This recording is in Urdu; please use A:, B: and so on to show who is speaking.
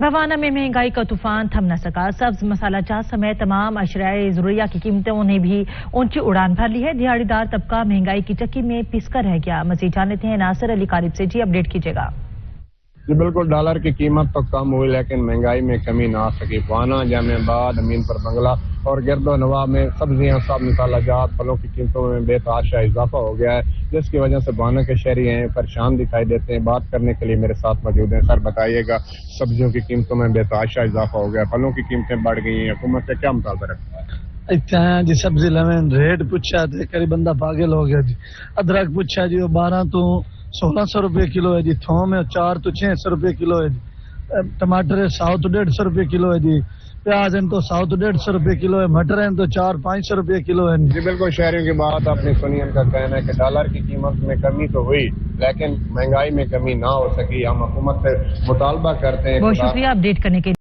A: بھوانہ میں مہنگائی کا طوفان تھم نہ سکا۔ سبز مسالہ جات سمیت تمام اشیاء ضروریہ کی قیمتوں نے بھی اونچی اڑان بھر لی ہے۔ دہاڑی دار طبقہ مہنگائی کی چکی میں پس کر رہ گیا۔ مزید جانتے ہیں ناصر علی قارب سے۔ جی اپڈیٹ کیجیے گا۔
B: جی بالکل، ڈالر کی قیمت تو کم ہوئی لیکن مہنگائی میں کمی نہ آ سکی۔ بھوانہ، جامع آباد، امین پر بنگلہ اور گرد و نواح میں سبزیاں، سب مسالہ جات، پھلوں کی قیمتوں میں بے تحاشا اضافہ ہو گیا ہے، جس کی وجہ سے بھوانہ کے شہری ہیں پریشان دکھائی دیتے ہیں۔ بات کرنے کے لیے میرے ساتھ موجود ہیں۔ سر بتائیے گا، سبزیوں کی قیمتوں میں بے تحاشا اضافہ ہو گیا، پھلوں کی قیمتیں بڑھ گئی ہیں، حکومت سے کیا مطالبہ رکھتا ہے؟
C: اتنا جی سبزی لویں ریٹ پوچھا تے کری بندہ پاگل ہو گیا جی۔ ادرک پوچھا جی 12 تو 1600 روپے کلو ہے جی۔ تھوم 4 تو 600 روپے کلو ہے جی۔ ٹماٹر 100 تو 150 روپے کلو ہے جی۔ پیاز ہیں تو 100 تو 150 روپے کلو ہے۔ مٹر ہیں تو 400-500 روپے کلو ہے
B: جی بالکل، شہریوں کی بات اپنی سنی۔ ان کا کہنا ہے کہ ڈالر کی قیمت میں کمی تو ہوئی لیکن مہنگائی میں کمی نہ ہو سکی۔ ہم حکومت سے مطالبہ کرتے ہیں۔
A: بہت شکریہ اپڈیٹ کرنے کے لیے۔